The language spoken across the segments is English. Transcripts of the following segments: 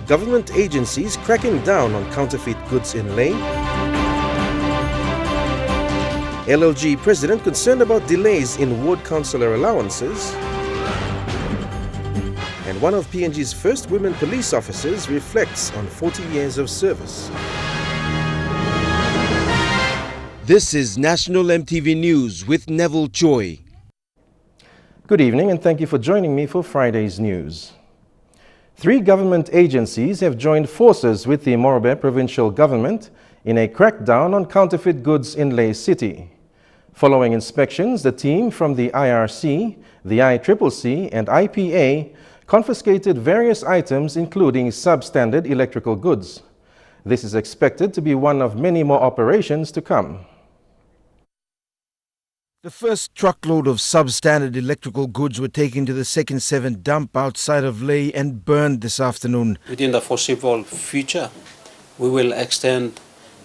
Government agencies cracking down on counterfeit goods in Ley. LLG President concerned about delays in ward councillor allowances. And one of PNG's first women police officers reflects on 40 years of service. This is National MTV News with Neville Choi. Good evening and thank you for joining me for Friday's news. 3 government agencies have joined forces with the Moresby provincial government in a crackdown on counterfeit goods in Ley City. Following inspections, the team from the IRC, the ICCC and IPA confiscated various items including substandard electrical goods. This is expected to be one of many more operations to come. The first truckload of substandard electrical goods were taken to the 2nd 7 dump outside of Ley and burned this afternoon. Within the foreseeable future, we will extend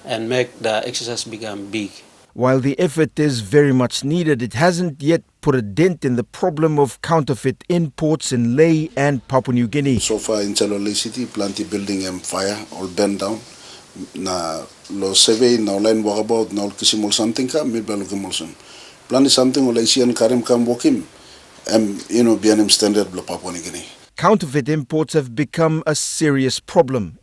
and make the exercise become big. While the effort is very much needed, it hasn't yet put a dent in the problem of counterfeit imports in Ley and Papua New Guinea. So far in Ley City, plenty building and fire, all burned down. Na lo survey na online walkabout na kisimol something ka midbalo kimolson. Plan is something like Asian Karim Kam Wokim and BNM standard bla Papua New Guinea. Counterfeit imports have become a serious problem.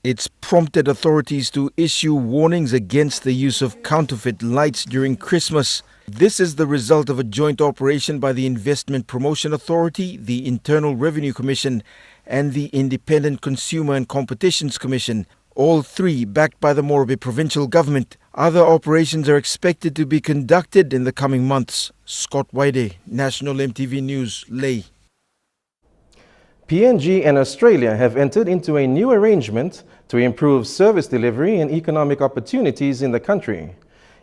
It's prompted authorities to issue warnings against the use of counterfeit lights during Christmas. This is the result of a joint operation by the Investment Promotion Authority, the Internal Revenue Commission, and the Independent Consumer and Competitions Commission, all 3 backed by the Moresby provincial government. Other operations are expected to be conducted in the coming months. Scott Waide, National MTV News, Ley. PNG and Australia have entered into a new arrangement to improve service delivery and economic opportunities in the country.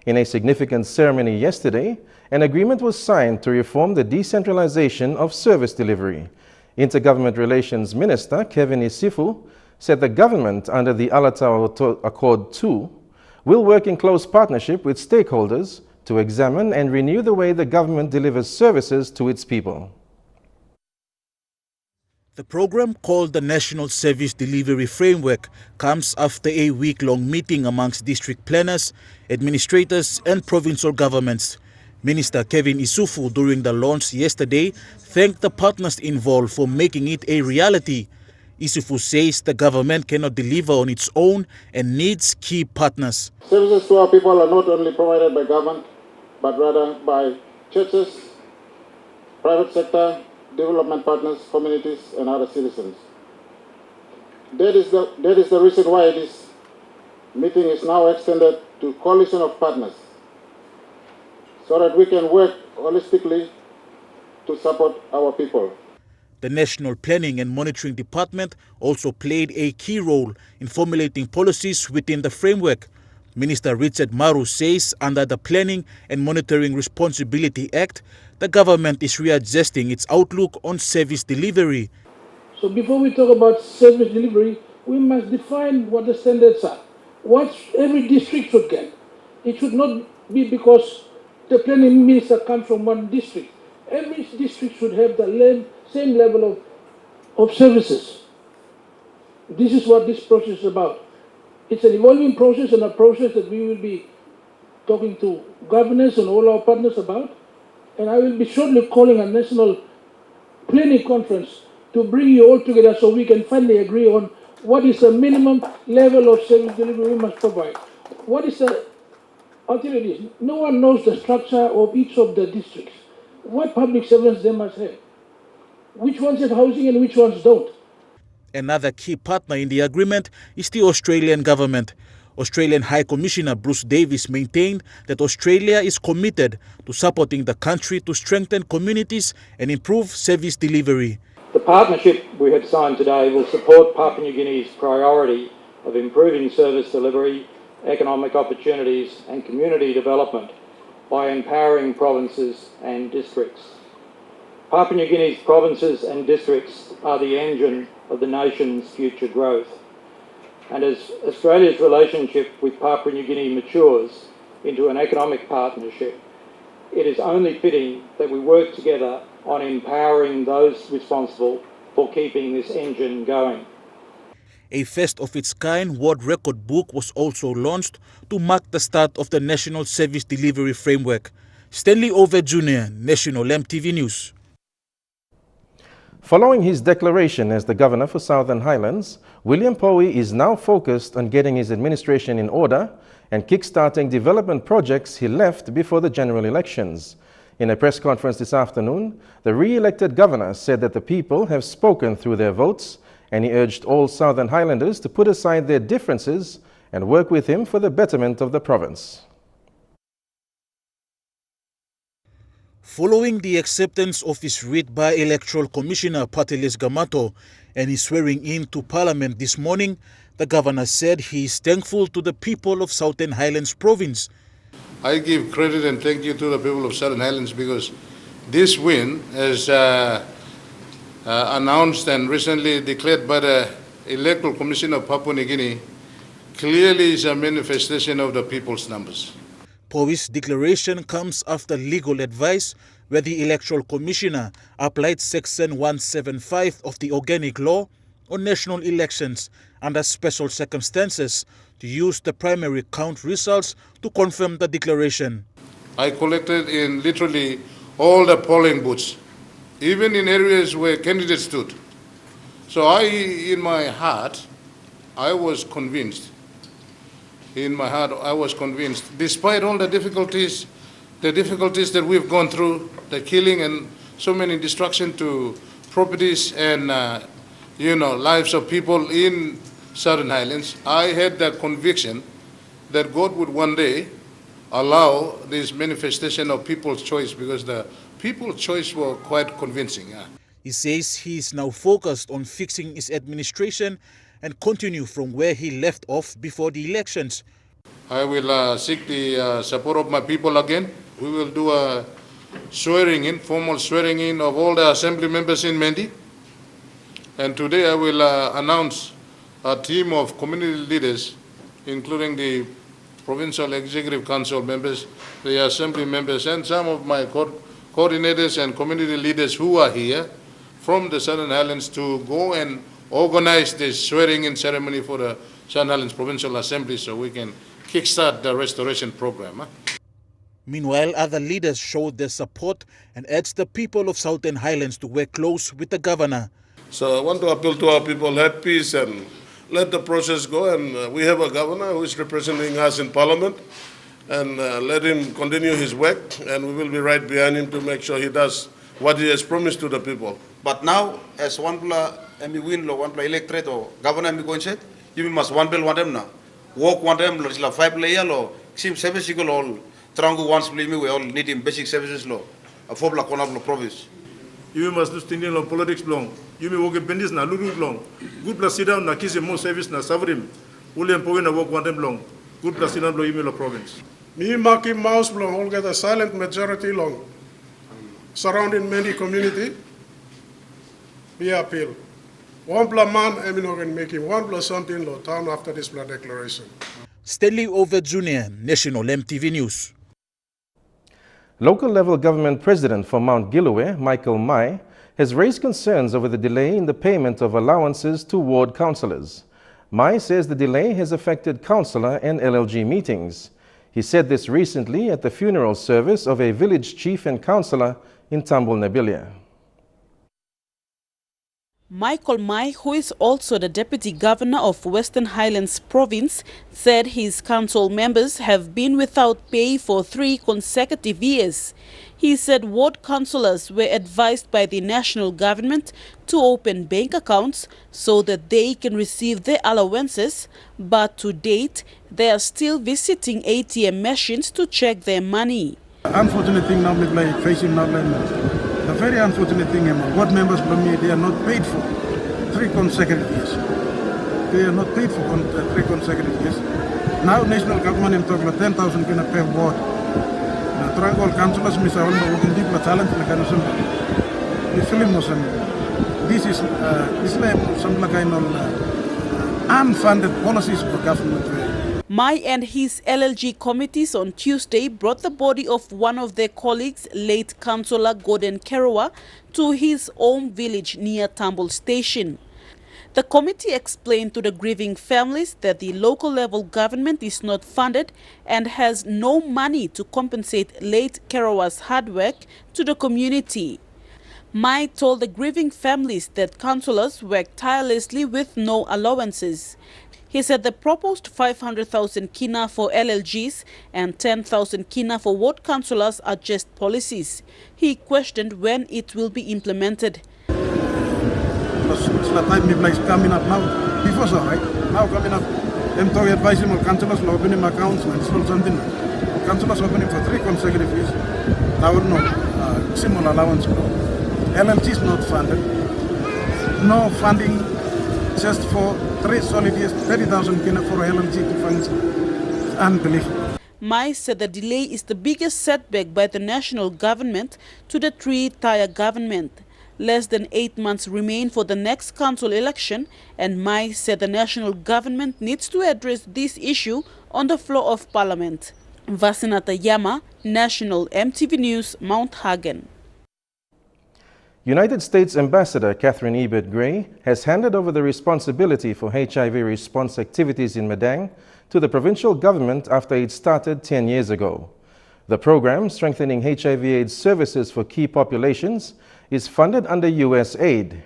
In a significant ceremony yesterday, an agreement was signed to reform the decentralization of service delivery. Intergovernment Relations Minister Kevin Isifu said the government under the Alatau Accord 2 will work in close partnership with stakeholders to examine and renew the way the government delivers services to its people. The program, called the National Service Delivery Framework, comes after a week-long meeting amongst district planners, administrators and provincial governments. Minister Kevin Isufu, during the launch yesterday, thanked the partners involved for making it a reality. Isufu says the government cannot deliver on its own and needs key partners. Services to our people are not only provided by government, but rather by churches, private sector, development partners, communities and other citizens. That is the reason why this meeting is now extended to coalition of partners, so that we can work holistically to support our people. The National Planning and Monitoring Department also played a key role in formulating policies within the framework. Minister Richard Maru says under the Planning and Monitoring Responsibility Act, the government is readjusting its outlook on service delivery. So before we talk about service delivery, we must define what the standards are. What every district should get. It should not be because the planning minister comes from one district. Every district should have the same level of services. This is what this process is about. It's an evolving process and a process that we will be talking to governors and all our partners about. And I will be shortly calling a national planning conference to bring you all together so we can finally agree on what is the minimum level of service delivery we must provide. What is the alternatives? No one knows the structure of each of the districts. What public servants they must have. Which ones have housing and which ones don't. Another key partner in the agreement is the Australian government. Australian High Commissioner Bruce Davis maintained that Australia is committed to supporting the country to strengthen communities and improve service delivery. The partnership we have signed today will support Papua New Guinea's priority of improving service delivery, economic opportunities and community development by empowering provinces and districts. Papua New Guinea's provinces and districts are the engine of the nation's future growth. And as Australia's relationship with Papua New Guinea matures into an economic partnership, it is only fitting that we work together on empowering those responsible for keeping this engine going. A first-of-its-kind ward record book was also launched to mark the start of the National Service Delivery Framework. Stanley Over Jr., National EMTV News. Following his declaration as the governor for Southern Highlands, William Powie is now focused on getting his administration in order and kickstarting development projects he left before the general elections. In a press conference this afternoon, the re-elected governor said that the people have spoken through their votes, and he urged all Southern Highlanders to put aside their differences and work with him for the betterment of the province. Following the acceptance of his writ by Electoral Commissioner Pateles Gamato and his swearing in to Parliament this morning, the governor said he is thankful to the people of Southern Highlands Province. I give credit and thank you to the people of Southern Highlands because this win, as announced and recently declared by the Electoral Commission of Papua New Guinea, clearly is a manifestation of the people's numbers. Powie's declaration comes after legal advice where the Electoral Commissioner applied Section 175 of the Organic Law on national elections under special circumstances to use the primary count results to confirm the declaration. I collected in literally all the polling booths, even in areas where candidates stood. So in my heart, I was convinced. Despite all the difficulties that we've gone through, the killing and so many destruction to properties and lives of people in Southern Highlands, I had that conviction that God would one day allow this manifestation of people's choice because the people's choice were quite convincing. He says he is now focused on fixing his administration and continue from where he left off before the elections. I will seek the support of my people again. We will do a formal swearing in of all the assembly members in Mendi. And today I will announce a team of community leaders, including the Provincial Executive Council members, the assembly members, and some of my coordinators and community leaders who are here from the Southern Highlands to go and organize this swearing-in ceremony for the Southern Highlands Provincial Assembly so we can kickstart the restoration program. Meanwhile, other leaders showed their support and urged the people of Southern Highlands to work close with the governor. So I want to appeal to our people, have peace and let the process go. And we have a governor who is representing us in Parliament, and let him continue his work, and we will be right behind him to make sure he does what he has promised to the people. But now, as one player win or one player electorate or governor going said, you must one bill one them now. Walk one them, like 5 player law, sim service all Trango once play me, we all need him basic services law, a 4 block one of the province. You must do standing on politics long. You may walk a bendis na lulu long. Good plus sit down na kiss more service na savrim. William Powie na walk one them long. Good plus sit down blow email province. Me Maki Mouse long, all get a silent majority long. Surrounding many community. We appeal. One plus man, I mean, making 1 plus something law town after this blood declaration. Stanley Over Jr., National EMTV News. Local level government president for Mount Gillowe, Michael Mai, has raised concerns over the delay in the payment of allowances to ward councillors. Mai says the delay has affected councillor and LLG meetings. He said this recently at the funeral service of a village chief and councillor in Tambul Nebilia. Michael Mai, who is also the Deputy Governor of Western Highlands Province, said his council members have been without pay for 3 consecutive years. He said ward councillors were advised by the national government to open bank accounts so that they can receive their allowances, but to date, they are still visiting ATM machines to check their money. Unfortunate thing now, like facing now, the very unfortunate thing, ward members from me, they are not paid for 3 consecutive years. They are not paid for 3 consecutive years. Now, national government is talking about 10,000 can pay ward. Now, Trango councillors, Mr. Holma, working deep with talent, like I said, the film was this is some kind of unfunded policies of the government. Mai and his LLG committees on Tuesday brought the body of one of their colleagues, late Councillor Gordon Kerowa, to his own village near Tambul Station. The committee explained to the grieving families that the local level government is not funded and has no money to compensate late Kerawa's hard work to the community. Mai told the grieving families that councillors work tirelessly with no allowances. He said the proposed 500,000 kina for LLGs and 10,000 kina for ward councillors are just policies. He questioned when it will be implemented. Time is coming up now. Before so, right? Now coming up. I'm talking advising councillors opening accounts and something. Councillors opening for 3 consecutive years. Now no, similar allowance. LLG is not funded. No funding just for 3 solid years, 30,000 kina for LLG to function. Unbelievable. Mai said the delay is the biggest setback by the national government to the three-tier government. Less than 8 months remain for the next council election, and Mai said the national government needs to address this issue on the floor of parliament. Vasinata Yama, National EMTV News, Mount Hagen. United States Ambassador Catherine Ebert-Gray has handed over the responsibility for HIV response activities in Madang to the provincial government after it started 10 years ago. The program, strengthening HIV/AIDS services for key populations, is funded under U.S. aid.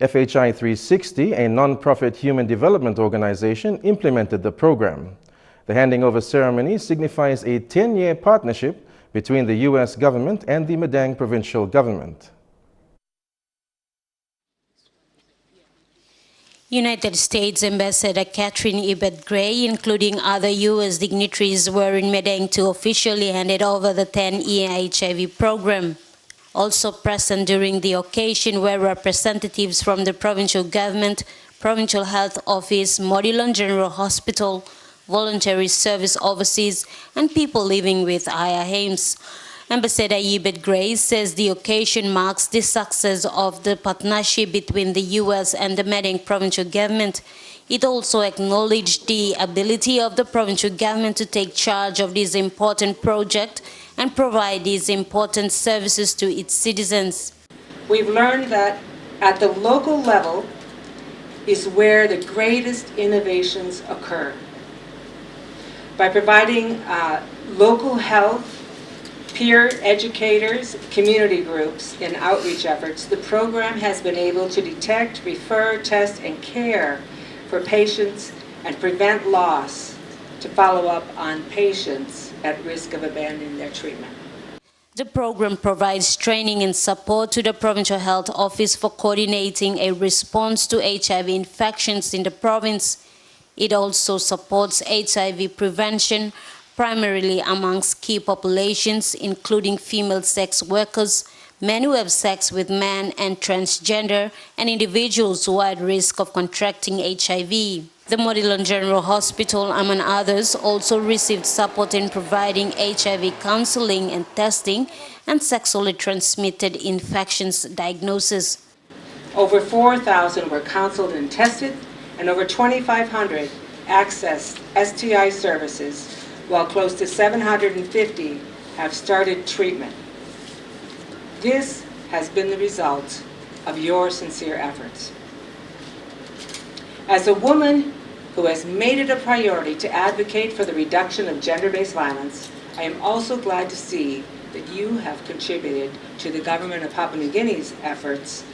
FHI 360, a non-profit human development organization, implemented the program. The handing over ceremony signifies a 10-year partnership between the U.S. government and the Madang provincial government. United States Ambassador Catherine Ebert-Gray, including other U.S. dignitaries, were in Madang to officially hand over the 10-year HIV program. Also present during the occasion were representatives from the provincial government, Provincial Health Office, Modilon General Hospital, Voluntary Service Overseas, and people living with IAHMs. Ambassador Ebert-Gray says the occasion marks the success of the partnership between the U.S. and the Madang provincial government. It also acknowledged the ability of the provincial government to take charge of this important project and provide these important services to its citizens. We've learned that at the local level is where the greatest innovations occur. By providing local health, peer educators, community groups in outreach efforts, the program has been able to detect, refer, test, and care for patients and prevent loss, to follow up on patients at risk of abandoning their treatment. The program provides training and support to the Provincial Health Office for coordinating a response to HIV infections in the province. It also supports HIV prevention, primarily amongst key populations, including female sex workers, men who have sex with men and transgender, and individuals who are at risk of contracting HIV. The Modilon General Hospital, among others, also received support in providing HIV counseling and testing and sexually transmitted infections diagnosis. Over 4,000 were counseled and tested, and over 2,500 accessed STI services, while close to 750 have started treatment. This has been the result of your sincere efforts. As a woman who has made it a priority to advocate for the reduction of gender-based violence, I am also glad to see that you have contributed to the government of Papua New Guinea's efforts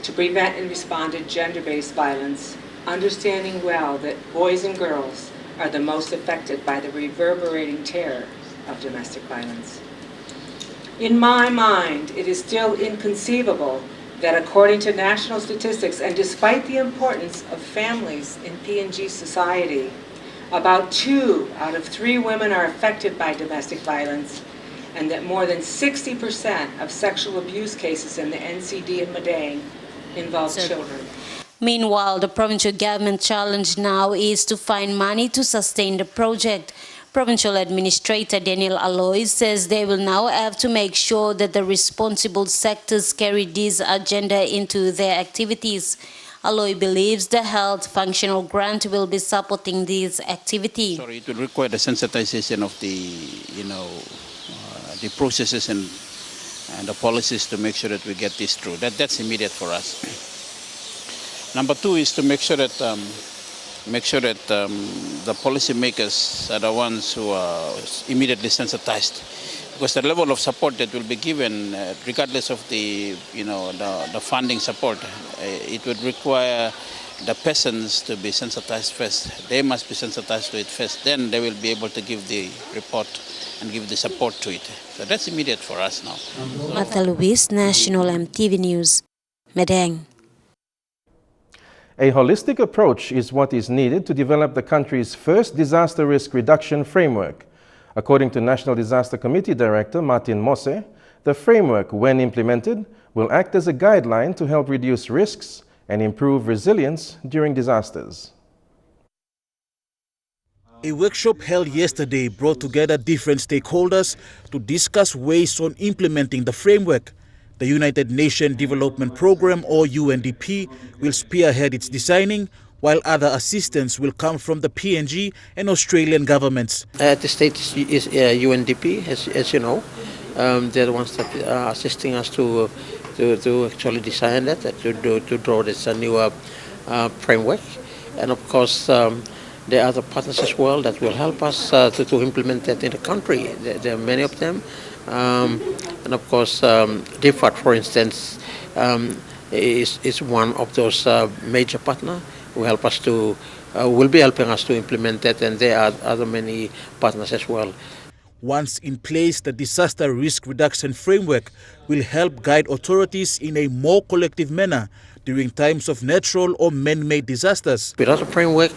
to prevent and respond to gender-based violence, understanding well that boys and girls are the most affected by the reverberating terror of domestic violence. In my mind, it is still inconceivable that according to national statistics, and despite the importance of families in PNG society, about 2 out of 3 women are affected by domestic violence, and that more than 60% of sexual abuse cases in the NCD in Madang involve children. Meanwhile, the provincial government challenge now is to find money to sustain the project. Provincial Administrator Daniel Aloy says they will now have to make sure that the responsible sectors carry this agenda into their activities. Aloy believes the health functional grant will be supporting this activity. Sorry, it will require the sensitization of the, the processes and the policies to make sure that we get this through. That's immediate for us. Number two is to make sure that the policymakers are the ones who are immediately sensitized, because the level of support that will be given, regardless of the funding support, it would require the persons to be sensitized first. They must be sensitized to it first. Then they will be able to give the report and give the support to it. So that's immediate for us now. Martha Luis, National EMTV News, Madang. A holistic approach is what is needed to develop the country's first disaster risk reduction framework. According to National Disaster Committee Director Martin Mose, the framework, when implemented, will act as a guideline to help reduce risks and improve resilience during disasters. A workshop held yesterday brought together different stakeholders to discuss ways on implementing the framework. The United Nations Development Program, or UNDP, will spearhead its designing, while other assistance will come from the PNG and Australian governments. At the state is UNDP, as you know. They're the ones that are assisting us to actually design that, to draw this new framework. And of course, there are other partners as well that will help us to implement that in the country. There are many of them. And of course, DFAT, for instance, is one of those major partners who help us will be helping us to implement that, and there are other many partners as well. Once in place, the disaster risk reduction framework will help guide authorities in a more collective manner during times of natural or man-made disasters. Without a framework,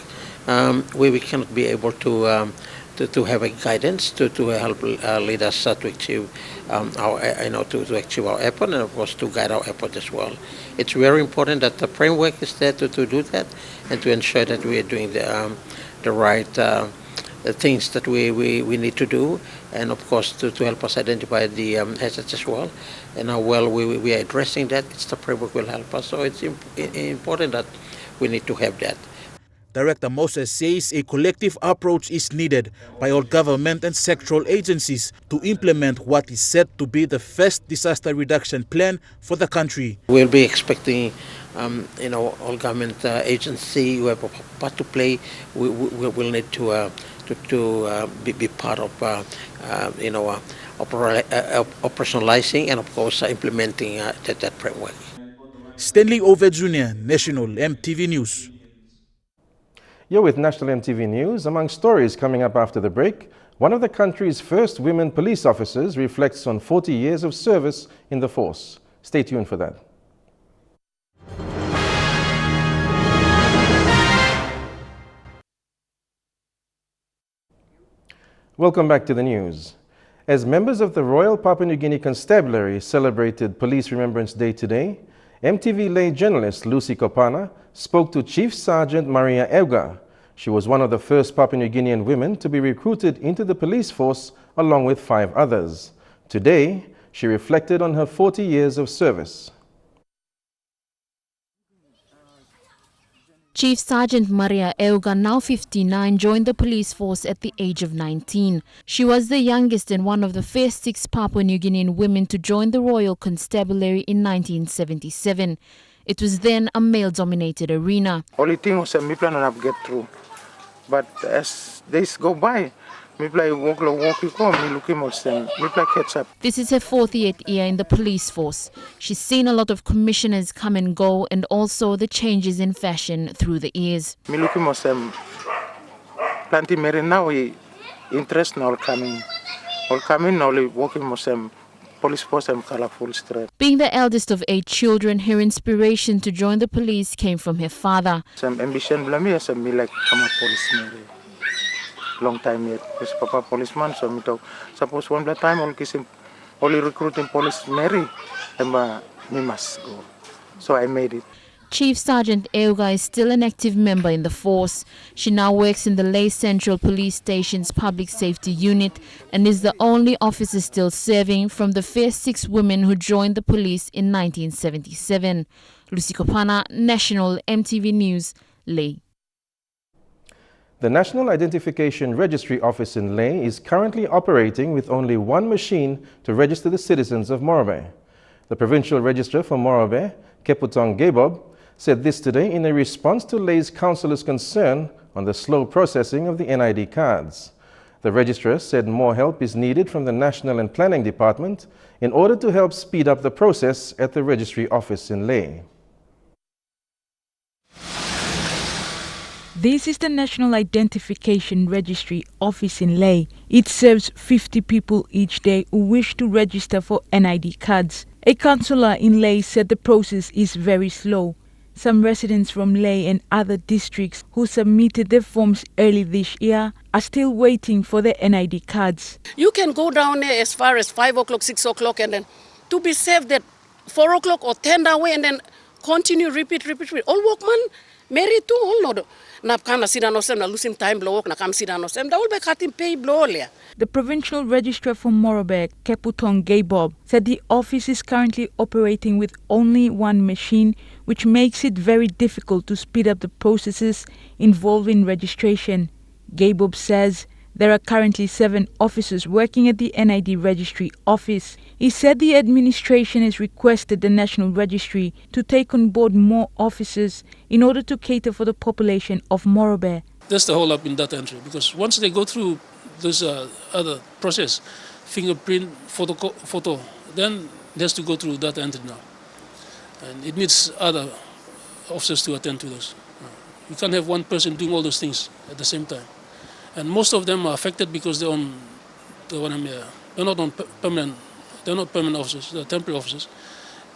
we cannot be able to have a guidance to help lead us to achieve to achieve our effort, and of course to guide our effort as well. It's very important that the framework is there to do that, and to ensure that we are doing the right things that we need to do, and of course to help us identify the hazards as well, and how well we are addressing that. It's the framework will help us, so it's important that we need to have that. Director Moses says a collective approach is needed by all government and sectoral agencies to implement what is said to be the first disaster reduction plan for the country. We'll be expecting all government agencies who have a part to play. We will need to be part of operationalizing and of course implementing that framework. Stanley Ove Jr., National EMTV News. You're with National EMTV News. Among stories coming up after the break, one of the country's first women police officers reflects on 40 years of service in the force. Stay tuned for that. Welcome back to the news. As members of the Royal Papua New Guinea Constabulary celebrated Police Remembrance Day today, MTV lay journalist Lucy Kopana spoke to Chief Sergeant Maria Euga. She was one of the first Papua New Guinean women to be recruited into the police force along with 5 others. Today, she reflected on her 40 years of service. Chief Sergeant Maria Euga, now 59, joined the police force at the age of 19. She was the youngest and one of the first 6 Papua New Guinean women to join the Royal Constabulary in 1977. It was then a male-dominated arena. Only thing was me plan to get through, but as days go by, me play walk, me looking more same. Me play catch up. This is her 48th year in the police force. She's seen a lot of commissioners come and go, and also the changes in fashion through the years. Me looking more same. Plenty married now. Interest now coming. All coming now. Walking more same. Police force and colorful straight. Being the eldest of 8 children, her inspiration to join the police came from her father. Some ambition, me as me like come a policeman. Long time yet, because Papa policeman, so me talk. Suppose one time only recruiting police Mary, and me must go. So I made it. Chief Sergeant Euga is still an active member in the force. She now works in the Ley Central Police Station's Public Safety Unit and is the only officer still serving from the first 6 women who joined the police in 1977. Lucy Kopana, National EMTV News, Ley. The National Identification Registry office in Ley is currently operating with only 1 machine to register the citizens of Moresby. The Provincial Registrar for Moresby, Keputong Gabob, said this today in a response to Lay's councillor's concern on the slow processing of the NID cards. The registrar said more help is needed from the National and Planning Department in order to help speed up the process at the registry office in Lay. This is the National Identification Registry office in Lay. It serves 50 people each day who wish to register for NID cards. A councillor in Lay said the process is very slow. Some residents from Lay and other districts who submitted their forms early this year are still waiting for their NID cards. You can go down there as far as 5 o'clock, 6 o'clock, and then to be saved at 4 o'clock or 10 away, and then continue, repeat. All workmen, married too, all no. The provincial registrar for Moresby, Keputong Gabob, said the office is currently operating with only one machine, which makes it very difficult to speed up the processes involved in registration. Gabob says there are currently 7 officers working at the NID Registry office. He said the administration has requested the National Registry to take on board more officers in order to cater for the population of Moresby. That's the whole up in data entry, because once they go through this other process, fingerprint, photo, then it has to go through data entry now. And it needs other officers to attend to those. You can't have one person doing all those things at the same time. And most of them are affected because they're not permanent officers, they're temporary officers.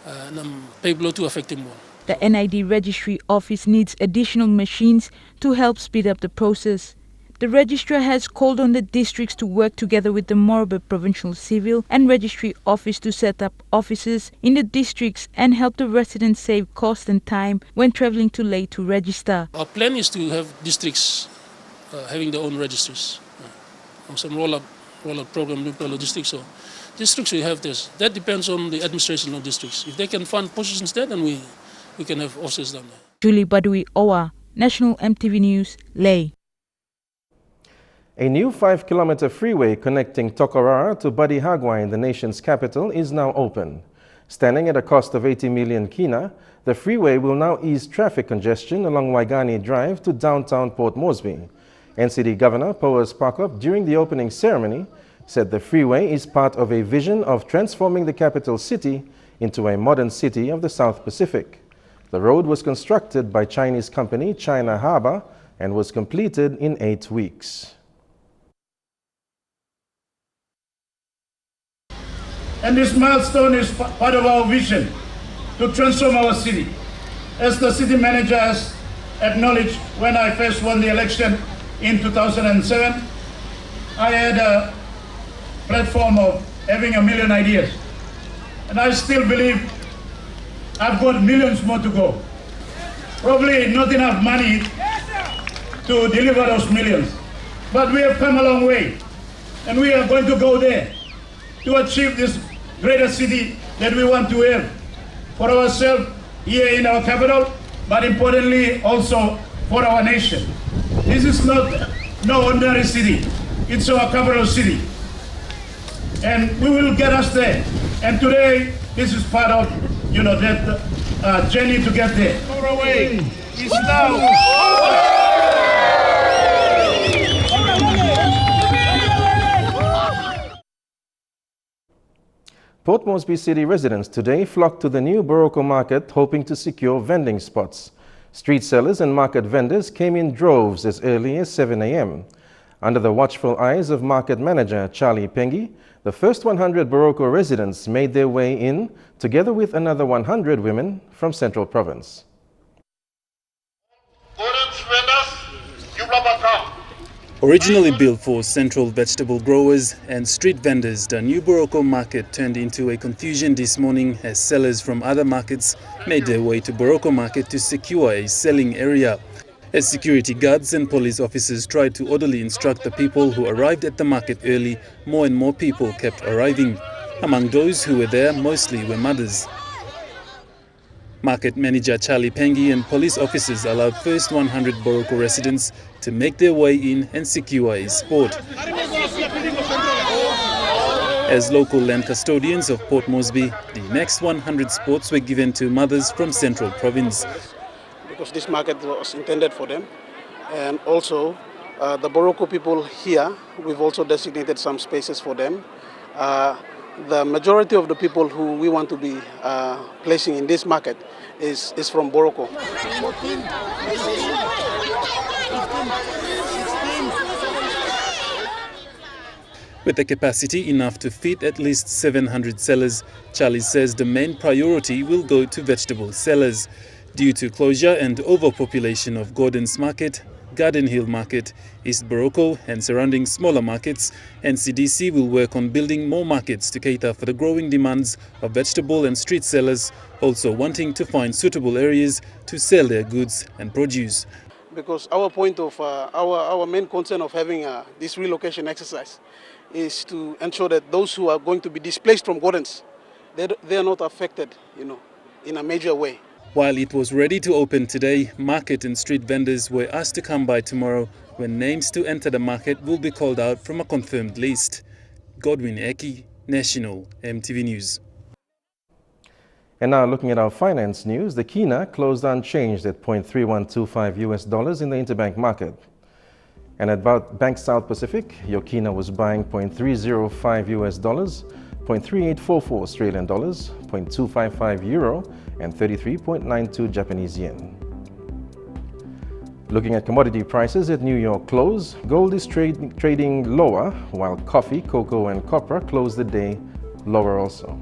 And pay below to affect them more. The NID Registry office needs additional machines to help speed up the process. The registrar has called on the districts to work together with the Moresby Provincial Civil and Registry Office to set up offices in the districts and help the residents save cost and time when travelling to Lay to register. Our plan is to have districts having their own registries. Some roll-up program in logistics. So districts will have this. That depends on the administration of districts. If they can fund positions there, then we can have officers down there. Julie Badui Owa, National EMTV News, Lay. A new 5-kilometer freeway connecting Tokorara to Badihagwa in the nation's capital is now open. Standing at a cost of 80 million kina, the freeway will now ease traffic congestion along Waigani Drive to downtown Port Moresby. NCD Governor Powers Parkop, during the opening ceremony, said the freeway is part of a vision of transforming the capital city into a modern city of the South Pacific. The road was constructed by Chinese company China Harbour and was completed in 8 weeks. And this milestone is part of our vision to transform our city. As the city manager has acknowledged when I first won the election in 2007, I had a platform of having 1 million ideas. And I still believe I've got millions more to go. Probably not enough money to deliver those millions. But we have come a long way. And we are going to go there to achieve this greater city that we want to have for ourselves here in our capital, but importantly also for our nation. This is not no ordinary city. It's our capital city. And we will get us there. And today, this is part of, that journey to get there. Norway is now. Port Moresby City residents today flocked to the new Barakah Market hoping to secure vending spots. Street sellers and market vendors came in droves as early as 7 a.m. Under the watchful eyes of market manager Charlie Pengi, the first 100 Barakah residents made their way in together with another 100 women from Central Province. Originally built for central vegetable growers and street vendors, the new Barakah Market turned into a confusion this morning as sellers from other markets made their way to Barakah Market to secure a selling area. As security guards and police officers tried to orderly instruct the people who arrived at the market early, more and more people kept arriving. Among those who were there, mostly were mothers. Market manager Charlie Pengi and police officers allowed first 100 Barakah residents to make their way in and secure a spot. As local land custodians of Port Moresby, the next 100 spots were given to mothers from Central Province. because this market was intended for them. And also, the Barakah people here, we've also designated some spaces for them. The majority of the people who we want to be placing in this market is from Barakah. With a capacity enough to feed at least 700 sellers, Charlie says the main priority will go to vegetable sellers. Due to closure and overpopulation of Gordon's Market, Garden Hill Market, East Barakah and surrounding smaller markets, NCDC will work on building more markets to cater for the growing demands of vegetable and street sellers, also wanting to find suitable areas to sell their goods and produce. Because our point of, our main concern of having this relocation exercise is to ensure that those who are going to be displaced from Gordons, they are not affected, in a major way. While it was ready to open today, market and street vendors were asked to come by tomorrow when names to enter the market will be called out from a confirmed list. Godwin Eki, National, EMTV News. And now looking at our finance news, the Kina closed unchanged at $0.3125 in the interbank market. And at Bank South Pacific, your Kina was buying $0.305, $0.3844 Australian dollars, €0.255 and 33.92 Japanese yen. Looking at commodity prices at New York close, gold is trading lower, while coffee, cocoa and copper closed the day lower also.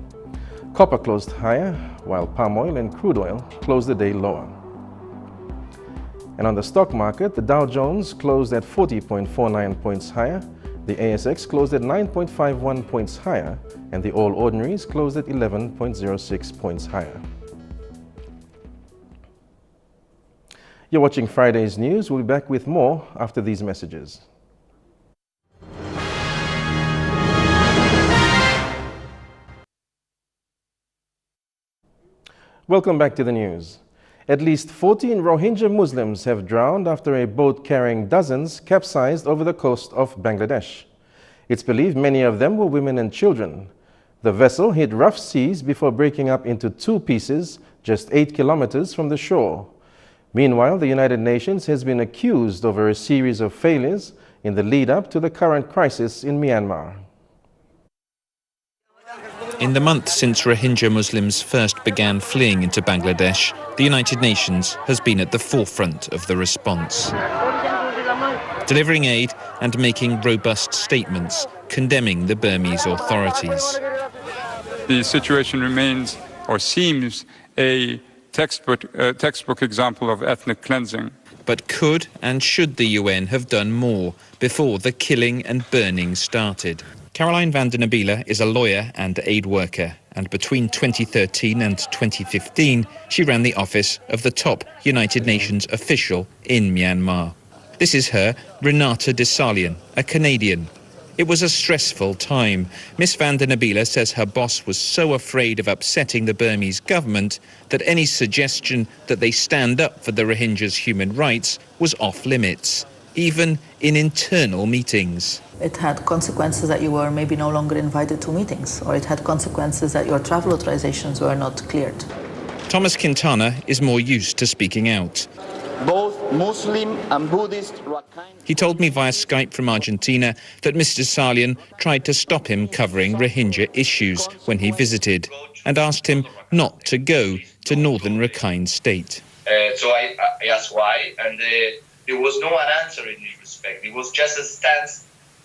Copper closed higher, while palm oil and crude oil closed the day lower. And on the stock market, the Dow Jones closed at 40.49 points higher, the ASX closed at 9.51 points higher, and the All Ordinaries closed at 11.06 points higher. You're watching Friday's news. We'll be back with more after these messages. Welcome back to the news. At least 14 Rohingya Muslims have drowned after a boat carrying dozens capsized over the coast of Bangladesh. It's believed many of them were women and children. The vessel hit rough seas before breaking up into two pieces just 8 kilometers from the shore. Meanwhile, the United Nations has been accused over a series of failures in the lead-up to the current crisis in Myanmar. In the month since Rohingya Muslims first began fleeing into Bangladesh, the United Nations has been at the forefront of the response, delivering aid and making robust statements condemning the Burmese authorities. The situation remains, or seems, a textbook example of ethnic cleansing. But could and should the UN have done more before the killing and burning started? Caroline van der Nabila is a lawyer and aid worker, and between 2013 and 2015, she ran the office of the top United Nations official in Myanmar. This is her, Renata Desalian, a Canadian. It was a stressful time. Miss van der Nabila says her boss was so afraid of upsetting the Burmese government that any suggestion that they stand up for the Rohingyas' human rights was off limits, even in internal meetings. It had consequences that you were maybe no longer invited to meetings, or it had consequences that your travel authorizations were not cleared. Thomas Quintana is more used to speaking out. Both Muslim and Buddhist. He told me via Skype from Argentina that Mr. Salian tried to stop him covering Rohingya issues when he visited, and asked him not to go to northern Rakhine State. So I asked why, and there was no answer in this respect. It was just a stance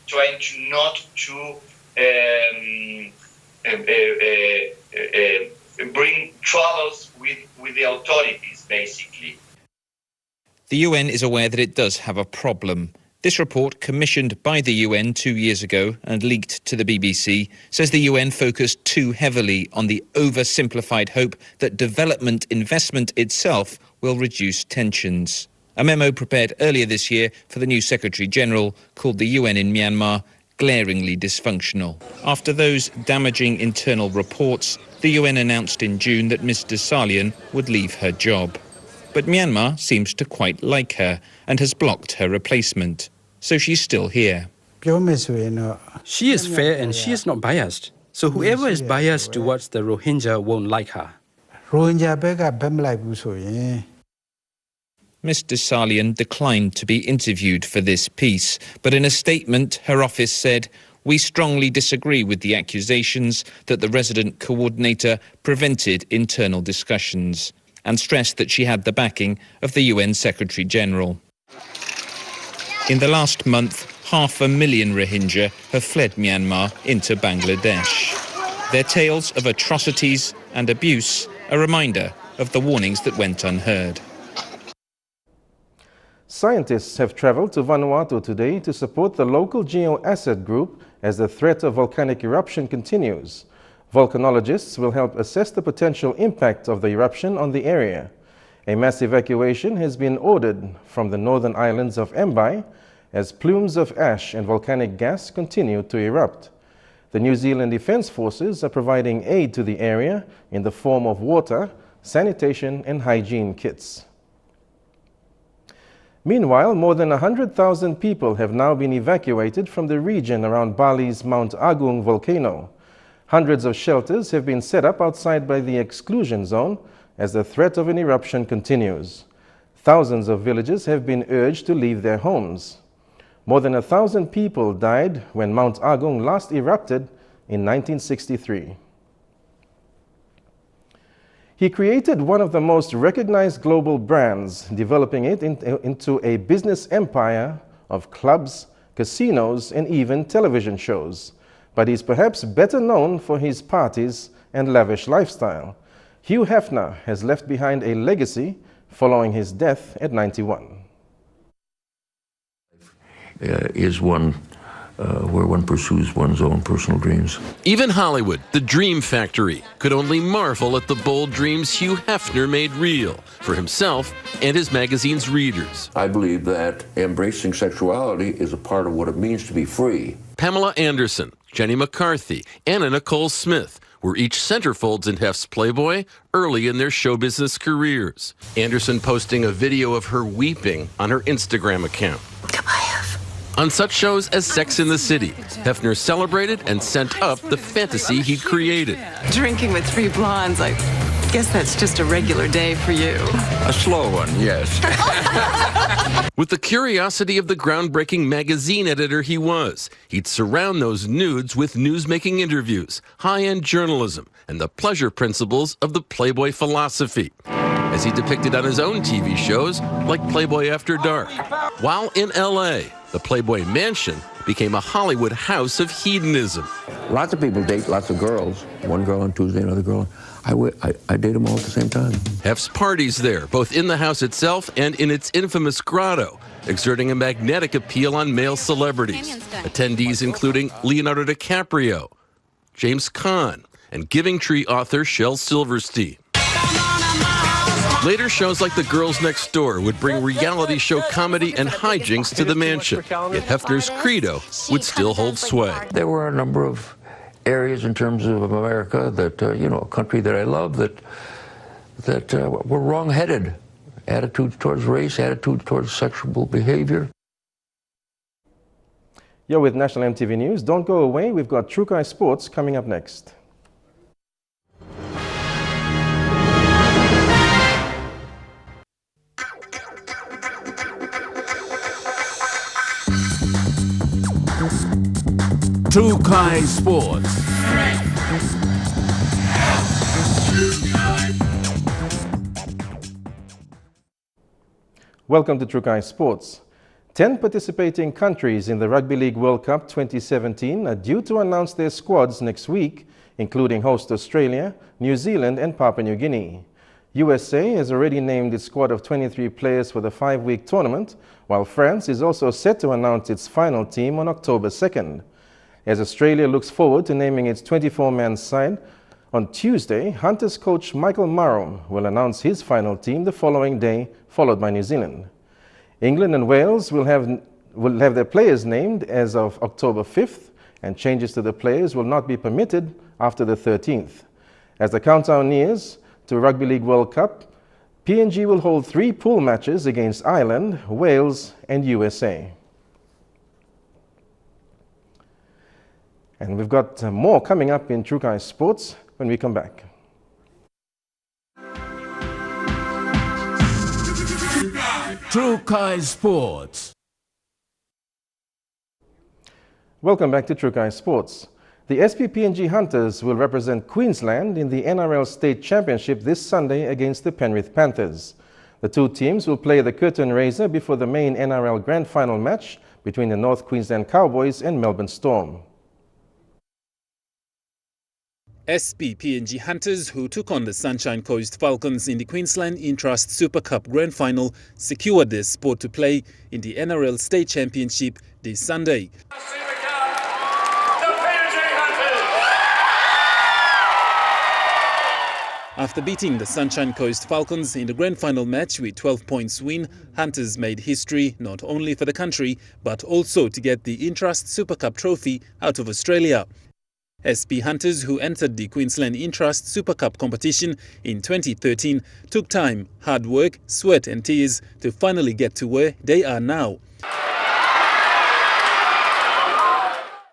trying to not to bring troubles with the authorities, basically. The UN is aware that it does have a problem. This report, commissioned by the UN 2 years ago and leaked to the BBC, says the UN focused too heavily on the oversimplified hope that development investment itself will reduce tensions. A memo prepared earlier this year for the new Secretary-General called the UN in Myanmar glaringly dysfunctional. After those damaging internal reports, the UN announced in June that Ms. Desalian would leave her job. But Myanmar seems to quite like her and has blocked her replacement. So she's still here. She is fair and she is not biased. So whoever is biased towards the Rohingya won't like her. Ms Desalian declined to be interviewed for this piece, but in a statement her office said, "We strongly disagree with the accusations that the resident coordinator prevented internal discussions," and stressed that she had the backing of the UN Secretary-General. In the last month, 500,000 Rohingya have fled Myanmar into Bangladesh. Their tales of atrocities and abuse, a reminder of the warnings that went unheard. Scientists have traveled to Vanuatu today to support the local geo-asset group as the threat of volcanic eruption continues. Volcanologists will help assess the potential impact of the eruption on the area. A mass evacuation has been ordered from the northern islands of Mbai as plumes of ash and volcanic gas continue to erupt. The New Zealand Defence Forces are providing aid to the area in the form of water, sanitation and hygiene kits. Meanwhile, more than 100,000 people have now been evacuated from the region around Bali's Mount Agung volcano. Hundreds of shelters have been set up outside by the exclusion zone as the threat of an eruption continues. Thousands of villagers have been urged to leave their homes. More than 1,000 people died when Mount Agung last erupted in 1963. He created one of the most recognized global brands, developing it into a business empire of clubs, casinos, and even television shows. But he's perhaps better known for his parties and lavish lifestyle. Hugh Hefner has left behind a legacy following his death at 91. Is one where one pursues one's own personal dreams. Even Hollywood, the dream factory, could only marvel at the bold dreams Hugh Hefner made real for himself and his magazine's readers. I believe that embracing sexuality is a part of what it means to be free. Pamela Anderson, Jenny McCarthy, Anna Nicole Smith were each centerfolds in Hef's Playboy early in their show business careers. Anderson posting a video of her weeping on her Instagram account. On such shows as Sex in the City, Hefner celebrated and sent up the fantasy he'd created. Drinking with three blondes, I guess that's just a regular day for you. A slow one, yes. With the curiosity of the groundbreaking magazine editor he was, he'd surround those nudes with newsmaking interviews, high-end journalism, and the pleasure principles of the Playboy philosophy, as he depicted on his own TV shows like Playboy After Dark. While in L.A., the Playboy Mansion became a Hollywood house of hedonism. Lots of people date lots of girls. One girl on Tuesday, another girl. I date them all at the same time. Hef's parties there, both in the house itself and in its infamous grotto, exerting a magnetic appeal on male celebrities. Attendees including Leonardo DiCaprio, James Caan, and Giving Tree author Shel Silverstein. Later shows like The Girls Next Door would bring reality show comedy and hijinks to the mansion, yet Hefner's credo would still hold sway. There were a number of areas in terms of America that, a country that I love, that were wrong-headed. Attitudes towards race, attitudes towards sexual behavior. You're with National EMTV News. Don't go away. We've got Trukai Sports coming up next. Trukai Sports. Welcome to Trukai Sports. 10 participating countries in the Rugby League World Cup 2017 are due to announce their squads next week, including host Australia, New Zealand and Papua New Guinea. USA has already named its squad of 23 players for the 5-week tournament, while France is also set to announce its final team on October 2nd. As Australia looks forward to naming its 24-man side, on Tuesday, Hunters coach Michael Murrow will announce his final team the following day, followed by New Zealand. England and Wales will have their players named as of October 5th, and changes to the players will not be permitted after the 13th. As the countdown nears to Rugby League World Cup, PNG will hold 3 pool matches against Ireland, Wales and USA. And we've got more coming up in Trukai Sports when we come back. True Kai Sports. Welcome back to True Kai Sports. The PNG Hunters will represent Queensland in the NRL State Championship this Sunday against the Penrith Panthers. The two teams will play the curtain raiser before the main NRL Grand Final match between the North Queensland Cowboys and Melbourne Storm. PNG Hunters, who took on the Sunshine Coast Falcons in the Queensland Intrust Super Cup Grand Final, secured their spot to play in the NRL State Championship this Sunday. After beating the Sunshine Coast Falcons in the Grand Final match with 12 points win, Hunters made history not only for the country but also to get the Intrust Super Cup trophy out of Australia. Hunters, who entered the Queensland Intrust Super Cup competition in 2013, took time, hard work, sweat and tears to finally get to where they are now.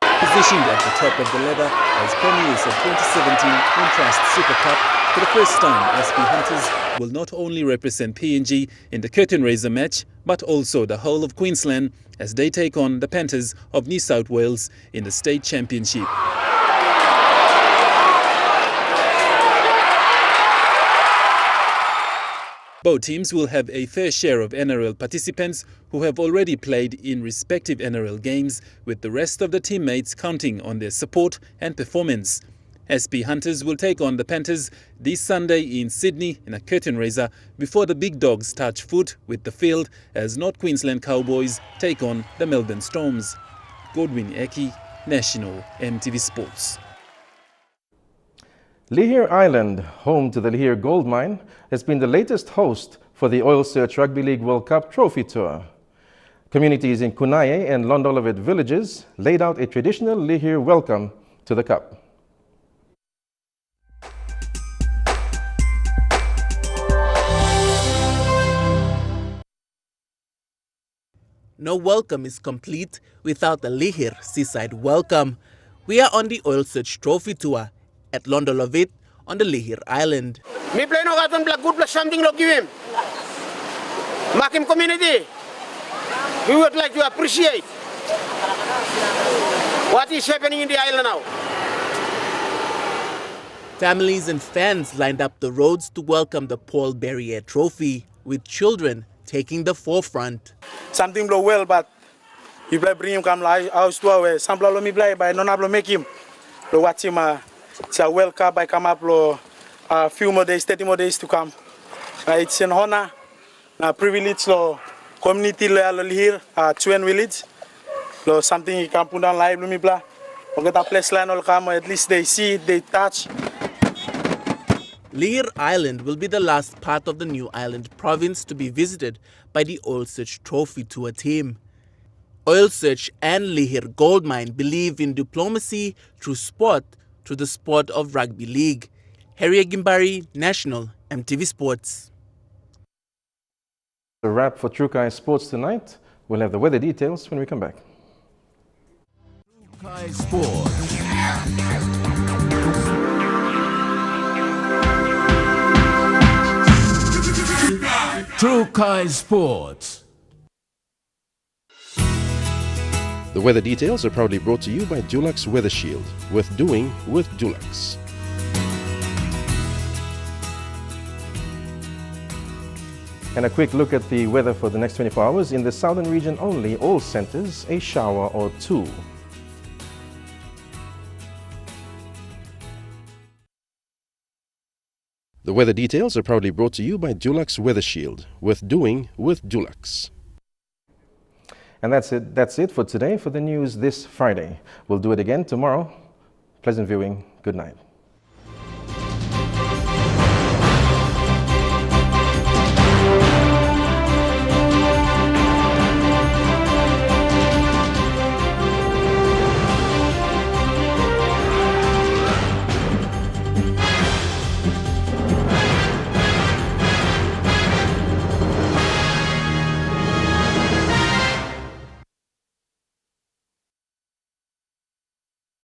Positioned at the top of the ladder as premiers of 2017 Intrust Super Cup, for the first time, Hunters will not only represent PNG in the curtain raiser match, but also the whole of Queensland as they take on the Panthers of New South Wales in the state championship. Both teams will have a fair share of NRL participants who have already played in respective NRL games, with the rest of the teammates counting on their support and performance. Hunters will take on the Panthers this Sunday in Sydney in a curtain raiser before the big dogs touch foot with the field as North Queensland Cowboys take on the Melbourne Storms. Godwin Eki, National EMTV Sports. Lihir Island, home to the Lihir Gold Mine, has been the latest host for the Oil Search Rugby League World Cup Trophy Tour. Communities in Kunaye and Londolovet villages laid out a traditional Lihir welcome to the Cup. No welcome is complete without the Lihir Seaside Welcome. We are on the Oil Search Trophy Tour at Londolovet on the Lihir Island. Me play no got good plus something to give him. Makim community. We would like to appreciate what is happening in the island now. Families and fans lined up the roads to welcome the Paul Berrier Trophy, with children taking the forefront. Something blow well, but you play bring him come house to away. Some blow me play by no make him. Lo watch him it's a World Cup. I come up a few more days, 30 more days to come. It's an honor, a privilege lo community lo here Chuen village. Lo something you can put on live lo me play. We get a place line all come, at least they see, they touch. Lihir Island will be the last part of the new island province to be visited by the Oil Search Trophy Tour team. Oil Search and Lihir Gold Mine believe in diplomacy through sport, through the sport of rugby league. Harry Gimbari, National EMTV Sports. A wrap for True Kai Sports tonight. We'll have the weather details when we come back. True Kai Sports. True Kai Sports. The weather details are proudly brought to you by Dulux Weather Shield. Worth doing with Dulux. And a quick look at the weather for the next 24 hours. In the southern region only, all centers, a shower or two. The weather details are proudly brought to you by Dulux Weather Shield. Worth doing with Dulux. And that's it for today for the news this Friday. We'll do it again tomorrow. Pleasant viewing. Good night.